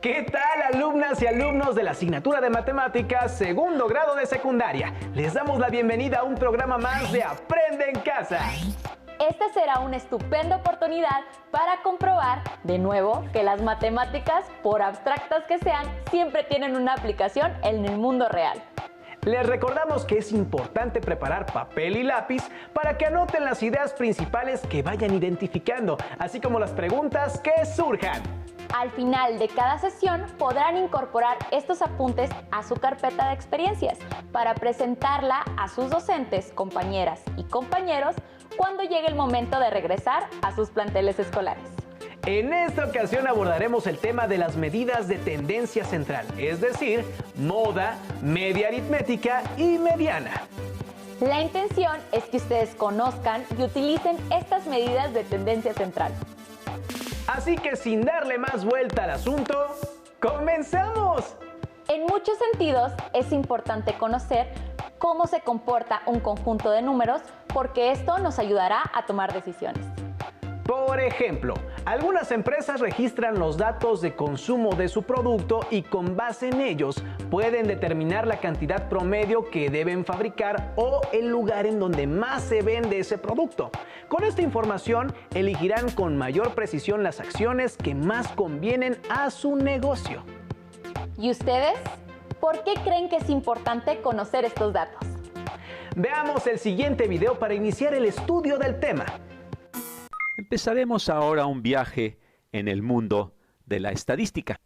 ¿Qué tal, alumnas y alumnos de la asignatura de matemáticas segundo grado de secundaria? Les damos la bienvenida a un programa más de Aprende en Casa. Esta será una estupenda oportunidad para comprobar, de nuevo, que las matemáticas, por abstractas que sean, siempre tienen una aplicación en el mundo real. Les recordamos que es importante preparar papel y lápiz para que anoten las ideas principales que vayan identificando, así como las preguntas que surjan. Al final de cada sesión podrán incorporar estos apuntes a su carpeta de experiencias para presentarla a sus docentes, compañeras y compañeros cuando llegue el momento de regresar a sus planteles escolares. En esta ocasión abordaremos el tema de las medidas de tendencia central, es decir, moda, media aritmética y mediana. La intención es que ustedes conozcan y utilicen estas medidas de tendencia central. Así que sin darle más vuelta al asunto, ¡comenzamos! En muchos sentidos es importante conocer cómo se comporta un conjunto de números porque esto nos ayudará a tomar decisiones. Por ejemplo, algunas empresas registran los datos de consumo de su producto y con base en ellos pueden determinar la cantidad promedio que deben fabricar o el lugar en donde más se vende ese producto. Con esta información elegirán con mayor precisión las acciones que más convienen a su negocio. ¿Y ustedes? ¿Por qué creen que es importante conocer estos datos? Veamos el siguiente video para iniciar el estudio del tema. Empezaremos ahora un viaje en el mundo de la estadística,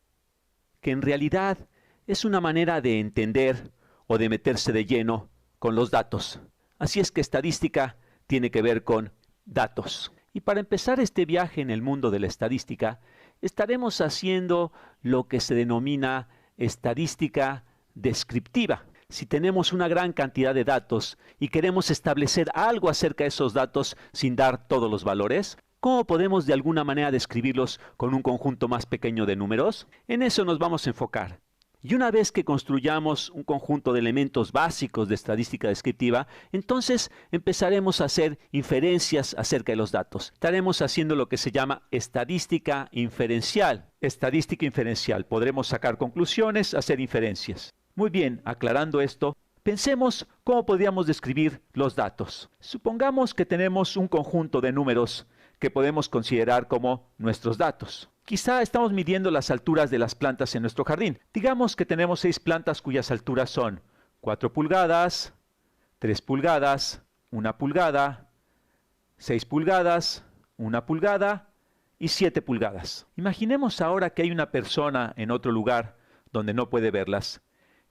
que en realidad es una manera de entender o de meterse de lleno con los datos. Así es que estadística tiene que ver con datos. Y para empezar este viaje en el mundo de la estadística, estaremos haciendo lo que se denomina estadística descriptiva. Si tenemos una gran cantidad de datos y queremos establecer algo acerca de esos datos sin dar todos los valores, ¿cómo podemos de alguna manera describirlos con un conjunto más pequeño de números? En eso nos vamos a enfocar. Y una vez que construyamos un conjunto de elementos básicos de estadística descriptiva, entonces empezaremos a hacer inferencias acerca de los datos. Estaremos haciendo lo que se llama estadística inferencial. Estadística inferencial. Podremos sacar conclusiones, hacer inferencias. Muy bien, aclarando esto, pensemos cómo podríamos describir los datos. Supongamos que tenemos un conjunto de números que podemos considerar como nuestros datos. Quizá estamos midiendo las alturas de las plantas en nuestro jardín. Digamos que tenemos 6 plantas cuyas alturas son 4 pulgadas, 3 pulgadas, 1 pulgada, 6 pulgadas, 1 pulgada y 7 pulgadas. Imaginemos ahora que hay una persona en otro lugar donde no puede verlas,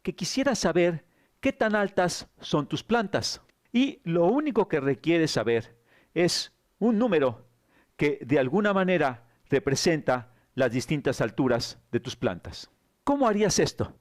que quisiera saber qué tan altas son tus plantas. Y lo único que requiere saber es un número que de alguna manera representa las distintas alturas de tus plantas. ¿Cómo harías esto?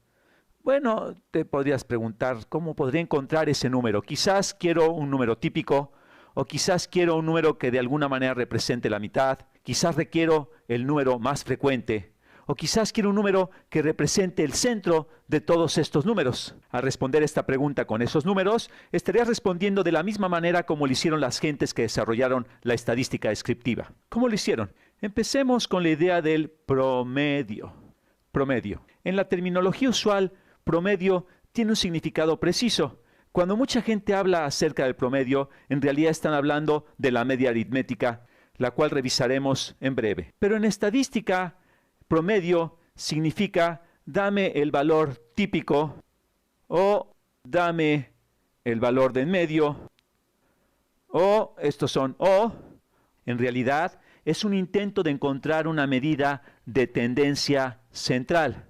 Bueno, te podrías preguntar, ¿cómo podría encontrar ese número? Quizás quiero un número típico, o quizás quiero un número que de alguna manera represente la mitad, quizás requiero el número más frecuente, o quizás quiero un número que represente el centro de todos estos números. Al responder esta pregunta con esos números, estarías respondiendo de la misma manera como lo hicieron las gentes que desarrollaron la estadística descriptiva. ¿Cómo lo hicieron? Empecemos con la idea del promedio. Promedio. En la terminología usual, promedio tiene un significado preciso. Cuando mucha gente habla acerca del promedio, en realidad están hablando de la media aritmética, la cual revisaremos en breve. Pero en estadística, promedio significa dame el valor típico o dame el valor de en medio o estos son o. En realidad es un intento de encontrar una medida de tendencia central.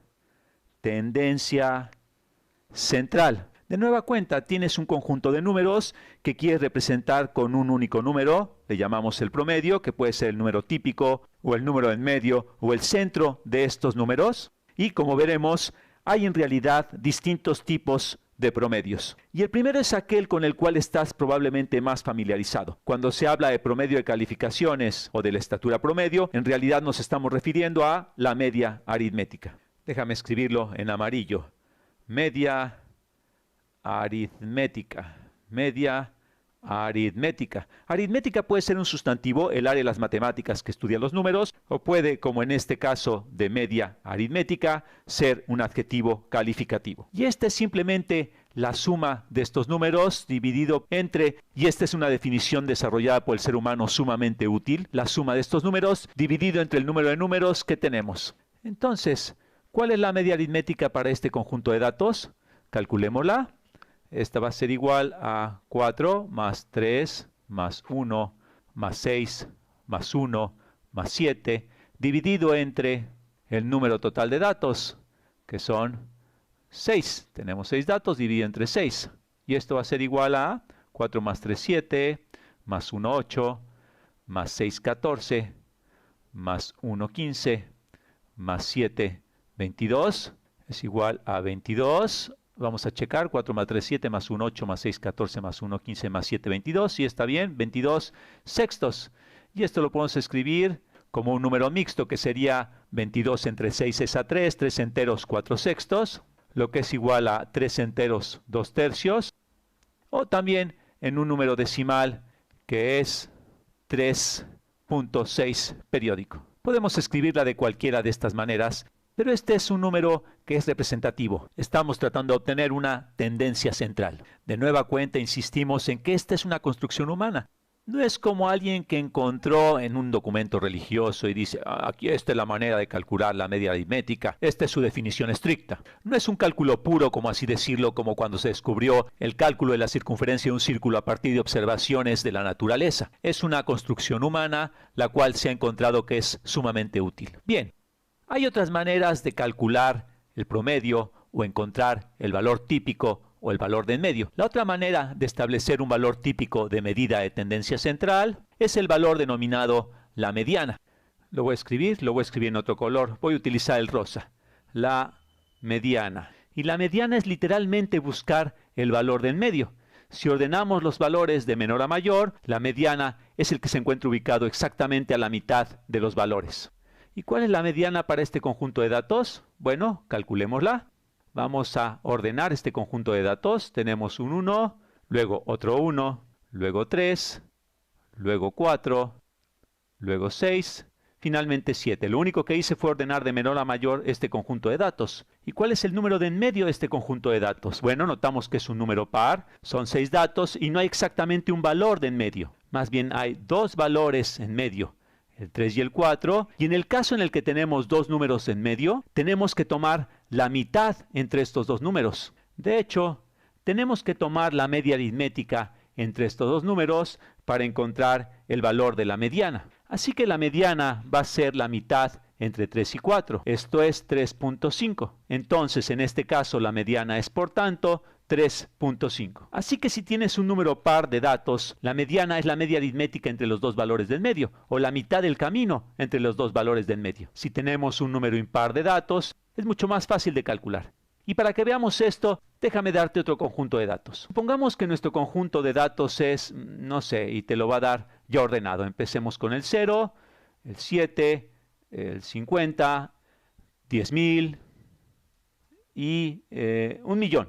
Tendencia central. De nueva cuenta, tienes un conjunto de números que quieres representar con un único número, le llamamos el promedio, que puede ser el número típico, o el número en medio, o el centro de estos números. Y como veremos, hay en realidad distintos tipos de promedios. Y el primero es aquel con el cual estás probablemente más familiarizado. Cuando se habla de promedio de calificaciones o de la estatura promedio, en realidad nos estamos refiriendo a la media aritmética. Déjame escribirlo en amarillo. Media aritmética. Media Aritmética. Aritmética puede ser un sustantivo, el área de las matemáticas que estudia los números, o puede, como en este caso de media aritmética, ser un adjetivo calificativo. Y esta es simplemente la suma de estos números dividido entre, y esta es una definición desarrollada por el ser humano sumamente útil, la suma de estos números dividido entre el número de números que tenemos. Entonces, ¿cuál es la media aritmética para este conjunto de datos? Calculémosla. Esta va a ser igual a 4 más 3 más 1 más 6 más 1 más 7 dividido entre el número total de datos, que son 6. Tenemos 6 datos dividido entre 6. Y esto va a ser igual a 4 más 3, 7, más 1, 8, más 6, 14, más 1, 15, más 7, 22. Es igual a 22. Vamos a checar, 4 más 3, 7, más 1, 8, más 6, 14, más 1, 15, más 7, 22. Sí, está bien, 22 sextos. Y esto lo podemos escribir como un número mixto, que sería 22 entre 6 es a 3, 3 enteros, 4 sextos, lo que es igual a 3 enteros, 2 tercios. O también en un número decimal, que es 3.6 periódico. Podemos escribirla de cualquiera de estas maneras, pero este es un número que es representativo. Estamos tratando de obtener una tendencia central. De nueva cuenta, insistimos en que esta es una construcción humana. No es como alguien que encontró en un documento religioso y dice, aquí esta es la manera de calcular la media aritmética, esta es su definición estricta. No es un cálculo puro, como así decirlo, como cuando se descubrió el cálculo de la circunferencia de un círculo a partir de observaciones de la naturaleza. Es una construcción humana, la cual se ha encontrado que es sumamente útil. Bien. Hay otras maneras de calcular el promedio o encontrar el valor típico o el valor de en medio. La otra manera de establecer un valor típico de medida de tendencia central es el valor denominado la mediana. Lo voy a escribir en otro color. Voy a utilizar el rosa. La mediana. Y la mediana es literalmente buscar el valor de en medio. Si ordenamos los valores de menor a mayor, la mediana es el que se encuentra ubicado exactamente a la mitad de los valores. ¿Y cuál es la mediana para este conjunto de datos? Bueno, calculémosla. Vamos a ordenar este conjunto de datos. Tenemos un 1, luego otro 1, luego 3, luego 4, luego 6, finalmente 7. Lo único que hice fue ordenar de menor a mayor este conjunto de datos. ¿Y cuál es el número de en medio de este conjunto de datos? Bueno, notamos que es un número par, son 6 datos y no hay exactamente un valor de en medio. Más bien hay dos valores en medio. El 3 y el 4, y en el caso en el que tenemos dos números en medio, tenemos que tomar la mitad entre estos dos números. De hecho, tenemos que tomar la media aritmética entre estos dos números para encontrar el valor de la mediana. Así que la mediana va a ser la mitad entre 3 y 4. Esto es 3.5. Entonces, en este caso, la mediana es, por tanto, 3.5. Así que si tienes un número par de datos, la mediana es la media aritmética entre los dos valores del medio, o la mitad del camino entre los dos valores del medio. Si tenemos un número impar de datos, es mucho más fácil de calcular. Y para que veamos esto, déjame darte otro conjunto de datos. Supongamos que nuestro conjunto de datos es, no sé, y te lo va a dar ya ordenado. Empecemos con el 0, el 7, el 50, 10.000 y 1.000.000.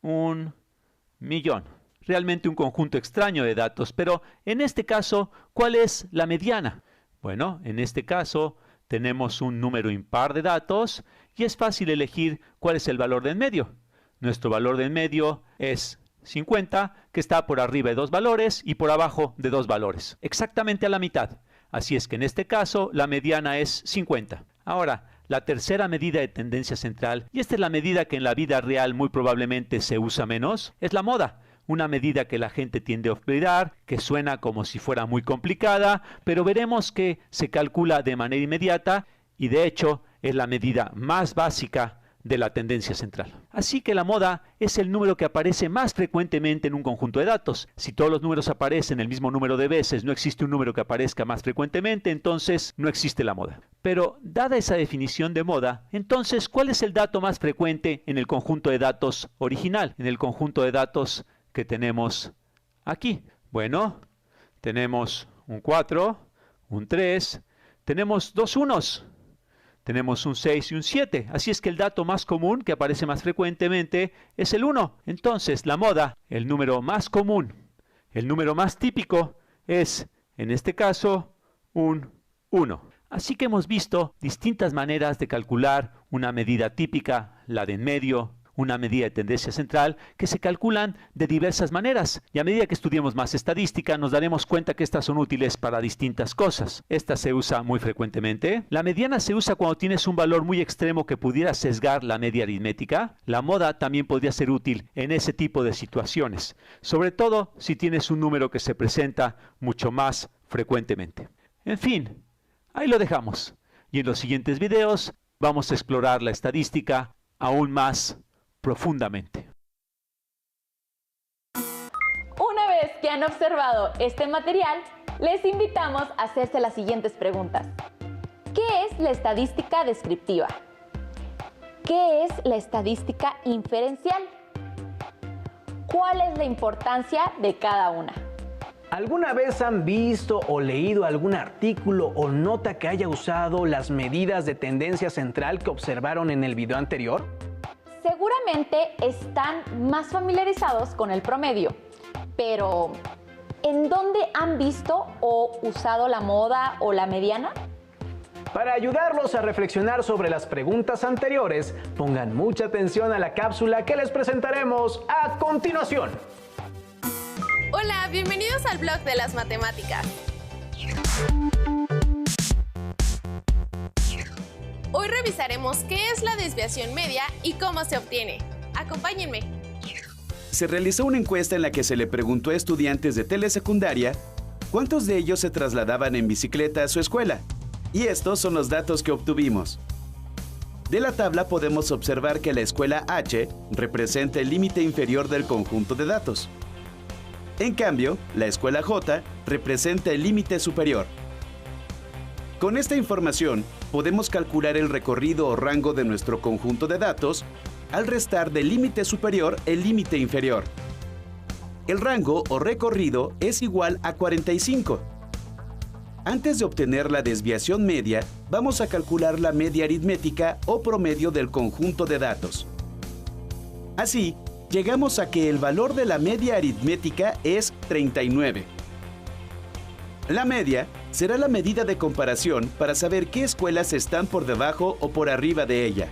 1.000.000. Realmente un conjunto extraño de datos, pero en este caso, ¿cuál es la mediana? Bueno, en este caso tenemos un número impar de datos y es fácil elegir cuál es el valor del medio. Nuestro valor del medio es 50, que está por arriba de dos valores y por abajo de dos valores, exactamente a la mitad. Así es que en este caso la mediana es 50. Ahora, la tercera medida de tendencia central, y esta es la medida que en la vida real muy probablemente se usa menos, es la moda. Una medida que la gente tiende a olvidar, que suena como si fuera muy complicada, pero veremos que se calcula de manera inmediata y de hecho es la medida más básica de la tendencia central. Así que la moda es el número que aparece más frecuentemente en un conjunto de datos. Si todos los números aparecen el mismo número de veces, no existe un número que aparezca más frecuentemente, entonces no existe la moda. Pero dada esa definición de moda, entonces, ¿cuál es el dato más frecuente en el conjunto de datos original? En el conjunto de datos que tenemos aquí. Bueno, tenemos un 4, un 3, tenemos dos unos. Tenemos un 6 y un 7, así es que el dato más común que aparece más frecuentemente es el 1. Entonces, la moda, el número más común El número más típico es, en este caso, un 1. Así que hemos visto distintas maneras de calcular una medida típica, la de en medio, una medida de tendencia central, que se calculan de diversas maneras. Y a medida que estudiemos más estadística, nos daremos cuenta que estas son útiles para distintas cosas. Esta se usa muy frecuentemente. La mediana se usa cuando tienes un valor muy extremo que pudiera sesgar la media aritmética. La moda también podría ser útil en ese tipo de situaciones, sobre todo si tienes un número que se presenta mucho más frecuentemente. En fin, ahí lo dejamos. Y en los siguientes videos vamos a explorar la estadística aún más profundamente. Una vez que han observado este material, les invitamos a hacerse las siguientes preguntas. ¿Qué es la estadística descriptiva? ¿Qué es la estadística inferencial? ¿Cuál es la importancia de cada una? ¿Alguna vez han visto o leído algún artículo o nota que haya usado las medidas de tendencia central que observaron en el video anterior? Seguramente están más familiarizados con el promedio, pero ¿en dónde han visto o usado la moda o la mediana? Para ayudarlos a reflexionar sobre las preguntas anteriores, pongan mucha atención a la cápsula que les presentaremos a continuación. Hola, bienvenidos al blog de las matemáticas. Hoy revisaremos qué es la desviación media y cómo se obtiene. Acompáñenme. Se realizó una encuesta en la que se le preguntó a estudiantes de telesecundaria cuántos de ellos se trasladaban en bicicleta a su escuela. Y estos son los datos que obtuvimos. De la tabla podemos observar que la escuela H representa el límite inferior del conjunto de datos. En cambio, la escuela J representa el límite superior. Con esta información, podemos calcular el recorrido o rango de nuestro conjunto de datos al restar del límite superior el límite inferior. El rango o recorrido es igual a 45. Antes de obtener la desviación media, vamos a calcular la media aritmética o promedio del conjunto de datos. Así, llegamos a que el valor de la media aritmética es 39. La media será la medida de comparación para saber qué escuelas están por debajo o por arriba de ella.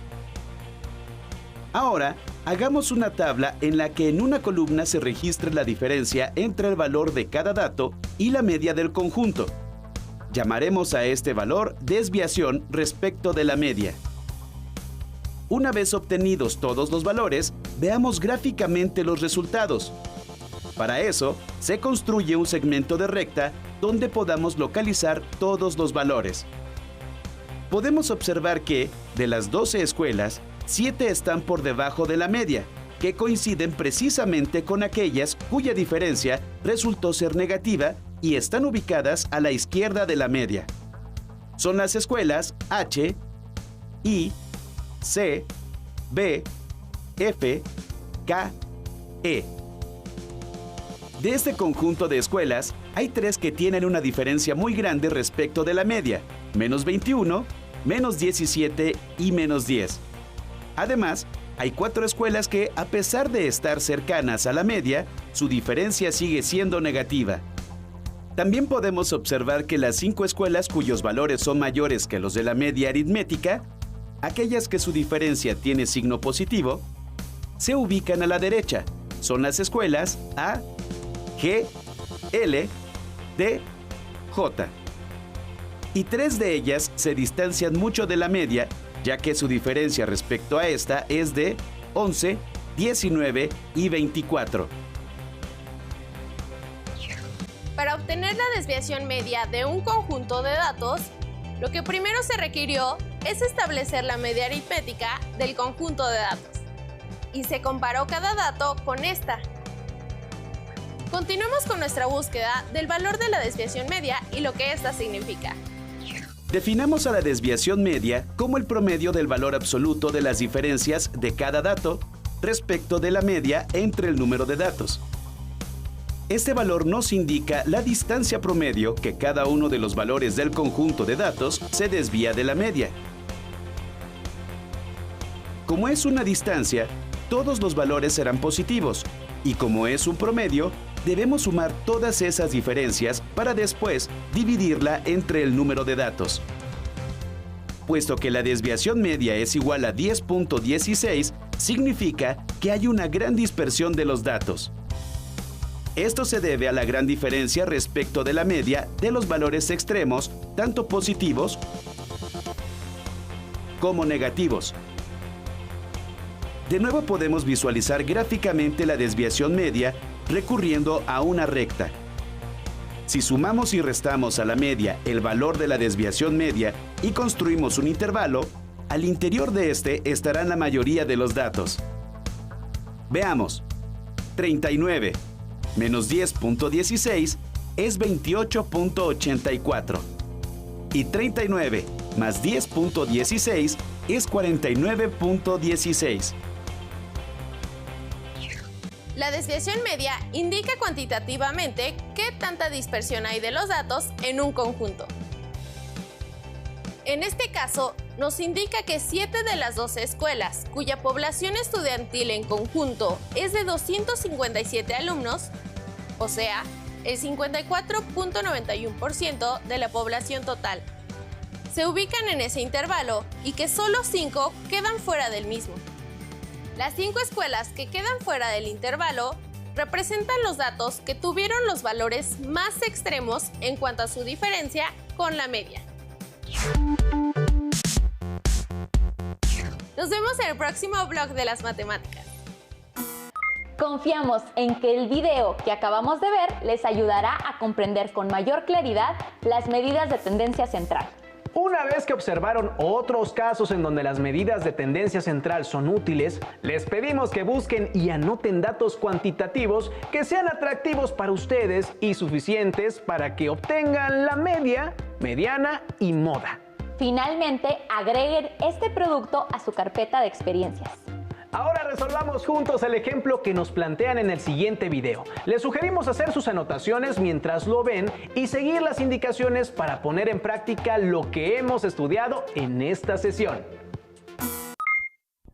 Ahora, hagamos una tabla en la que en una columna se registre la diferencia entre el valor de cada dato y la media del conjunto. Llamaremos a este valor desviación respecto de la media. Una vez obtenidos todos los valores, veamos gráficamente los resultados. Para eso, se construye un segmento de recta donde podamos localizar todos los valores. Podemos observar que, de las 12 escuelas, 7 están por debajo de la media, que coinciden precisamente con aquellas cuya diferencia resultó ser negativa y están ubicadas a la izquierda de la media. Son las escuelas H, I, C, B, F, K, E. De este conjunto de escuelas, hay 3 que tienen una diferencia muy grande respecto de la media, menos 21, menos 17 y menos 10. Además, hay 4 escuelas que, a pesar de estar cercanas a la media, su diferencia sigue siendo negativa. También podemos observar que las 5 escuelas cuyos valores son mayores que los de la media aritmética, aquellas que su diferencia tiene signo positivo, se ubican a la derecha. Son las escuelas A, G, L, D, J. Y 3 de ellas se distancian mucho de la media, ya que su diferencia respecto a esta es de 11, 19 y 24. Para obtener la desviación media de un conjunto de datos, lo que primero se requirió es establecer la media aritmética del conjunto de datos. Y se comparó cada dato con esta. Continuemos con nuestra búsqueda del valor de la desviación media y lo que esta significa. Definamos a la desviación media como el promedio del valor absoluto de las diferencias de cada dato respecto de la media entre el número de datos. Este valor nos indica la distancia promedio que cada uno de los valores del conjunto de datos se desvía de la media. Como es una distancia, todos los valores serán positivos, y como es un promedio, Debemos sumar todas esas diferencias para después dividirla entre el número de datos. Puesto que la desviación media es igual a 10.16, significa que hay una gran dispersión de los datos. Esto se debe a la gran diferencia respecto de la media de los valores extremos, tanto positivos como negativos. De nuevo podemos visualizar gráficamente la desviación media recurriendo a una recta. Si sumamos y restamos a la media el valor de la desviación media y construimos un intervalo, al interior de este estarán la mayoría de los datos. Veamos. 39 menos 10.16 es 28.84. Y 39 más 10.16 es 49.16. La desviación media indica cuantitativamente qué tanta dispersión hay de los datos en un conjunto. En este caso, nos indica que 7 de las 12 escuelas, cuya población estudiantil en conjunto es de 257 alumnos, o sea, el 54.91% de la población total, se ubican en ese intervalo y que solo 5 quedan fuera del mismo. Las 5 escuelas que quedan fuera del intervalo representan los datos que tuvieron los valores más extremos en cuanto a su diferencia con la media. Nos vemos en el próximo blog de las matemáticas. Confiamos en que el video que acabamos de ver les ayudará a comprender con mayor claridad las medidas de tendencia central. Una vez que observaron otros casos en donde las medidas de tendencia central son útiles, les pedimos que busquen y anoten datos cuantitativos que sean atractivos para ustedes y suficientes para que obtengan la media, mediana y moda. Finalmente, agreguen este producto a su carpeta de experiencias. Ahora resolvamos juntos el ejemplo que nos plantean en el siguiente video. Les sugerimos hacer sus anotaciones mientras lo ven y seguir las indicaciones para poner en práctica lo que hemos estudiado en esta sesión.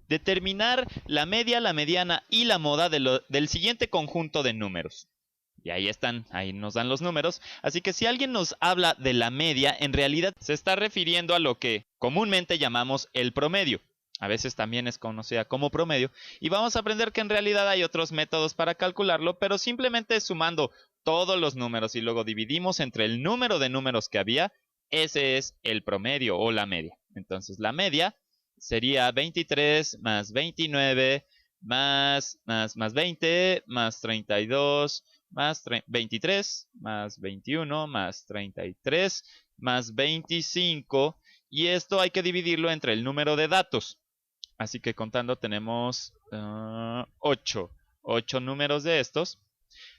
Determinar la media, la mediana y la moda del siguiente conjunto de números. Y ahí están, ahí nos dan los números. Así que si alguien nos habla de la media, en realidad se está refiriendo a lo que comúnmente llamamos el promedio. A veces también es conocida como promedio, y vamos a aprender que en realidad hay otros métodos para calcularlo, pero simplemente sumando todos los números y luego dividimos entre el número de números que había, ese es el promedio o la media. Entonces la media sería 23 más 29 más 20 más 32 más 23 más 21 más 33 más 25, y esto hay que dividirlo entre el número de datos. Así que contando tenemos 8 números de estos.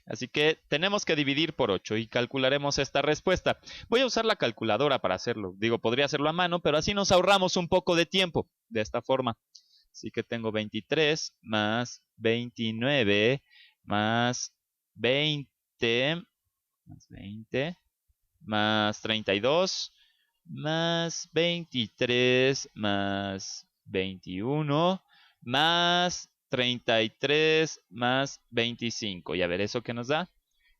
Así que tenemos que dividir por 8 y calcularemos esta respuesta. Voy a usar la calculadora para hacerlo. Digo, podría hacerlo a mano, pero así nos ahorramos un poco de tiempo de esta forma. Así que tengo 23 más 29 más 20 más 32 más 23 más 21 más 33 más 25. Y a ver, ¿eso qué nos da?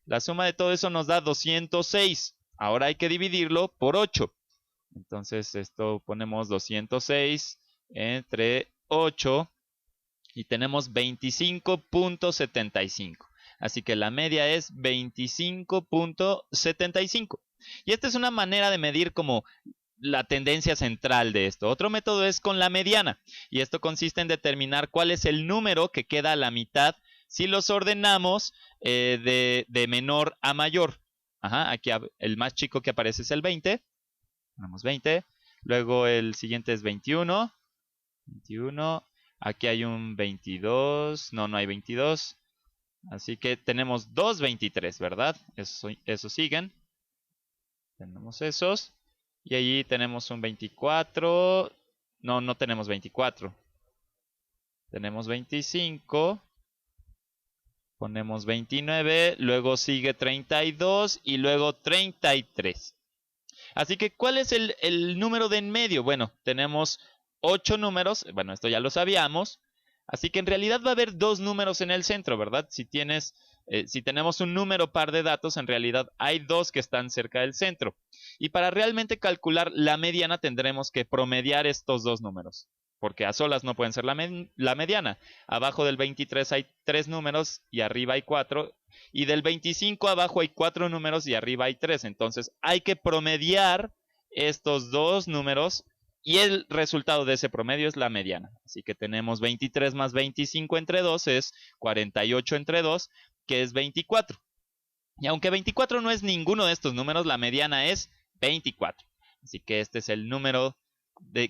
La suma de todo eso nos da 206. Ahora hay que dividirlo por 8. Entonces esto ponemos 206 entre 8 y tenemos 25.75. Así que la media es 25.75. Y esta es una manera de medir como la tendencia central de esto. Otro método es con la mediana, y esto consiste en determinar cuál es el número que queda a la mitad si los ordenamos de menor a mayor. Aquí el más chico que aparece es el 20. Ponemos 20. Luego el siguiente es 21. Aquí hay un 22. No hay 22. Así que tenemos dos 23, ¿verdad? Eso siguen. Tenemos esos. Y allí tenemos un 24. No tenemos 24. Tenemos 25. Ponemos 29. Luego sigue 32 y luego 33. Así que, ¿cuál es el número de en medio? Bueno, tenemos 8 números. Bueno, esto ya lo sabíamos. Así que en realidad va a haber dos números en el centro, ¿verdad? Si tienes Si tenemos un número par de datos, en realidad hay dos que están cerca del centro. Y para realmente calcular la mediana tendremos que promediar estos dos números, porque a solas no pueden ser la mediana. Abajo del 23 hay 3 números y arriba hay 4. Y del 25 abajo hay 4 números y arriba hay 3. Entonces hay que promediar estos dos números y el resultado de ese promedio es la mediana. Así que tenemos 23 más 25 entre 2 es 48 entre 2, que es 24. Y aunque 24 no es ninguno de estos números, la mediana es 24. Así que este es el número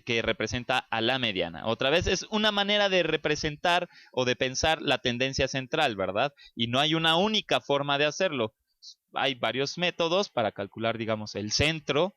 que representa a la mediana. Otra vez es una manera de representar o de pensar la tendencia central, ¿verdad? Y no hay una única forma de hacerlo. Hay varios métodos para calcular, digamos, el centro.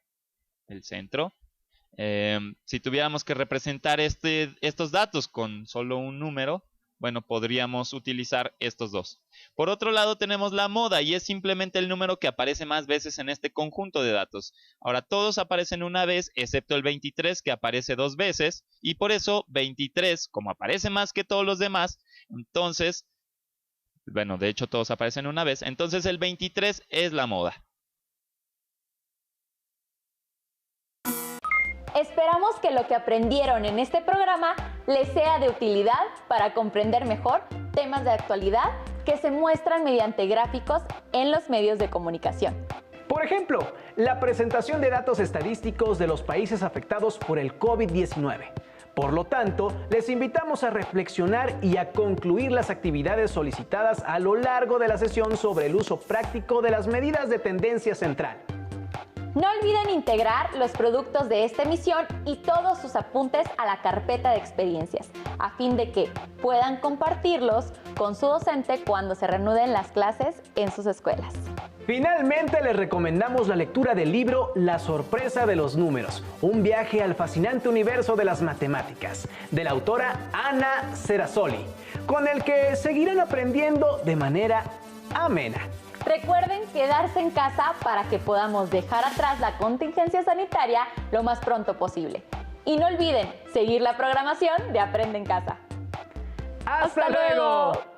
Si tuviéramos que representar estos datos con solo un número, bueno, podríamos utilizar estos dos. Por otro lado tenemos la moda y es simplemente el número que aparece más veces en este conjunto de datos. Ahora todos aparecen una vez excepto el 23 que aparece 2 veces y por eso 23 como aparece más que todos los demás, entonces, bueno, de hecho todos aparecen una vez, entonces el 23 es la moda. Esperamos que lo que aprendieron en este programa les sea de utilidad para comprender mejor temas de actualidad que se muestran mediante gráficos en los medios de comunicación. Por ejemplo, la presentación de datos estadísticos de los países afectados por el COVID-19. Por lo tanto, les invitamos a reflexionar y a concluir las actividades solicitadas a lo largo de la sesión sobre el uso práctico de las medidas de tendencia central. No olviden integrar los productos de esta emisión y todos sus apuntes a la carpeta de experiencias, a fin de que puedan compartirlos con su docente cuando se reanuden las clases en sus escuelas. Finalmente, les recomendamos la lectura del libro La sorpresa de los números, un viaje al fascinante universo de las matemáticas, de la autora Ana Serasoli, con el que seguirán aprendiendo de manera amena. Recuerden quedarse en casa para que podamos dejar atrás la contingencia sanitaria lo más pronto posible. Y no olviden seguir la programación de Aprende en Casa. ¡Hasta luego!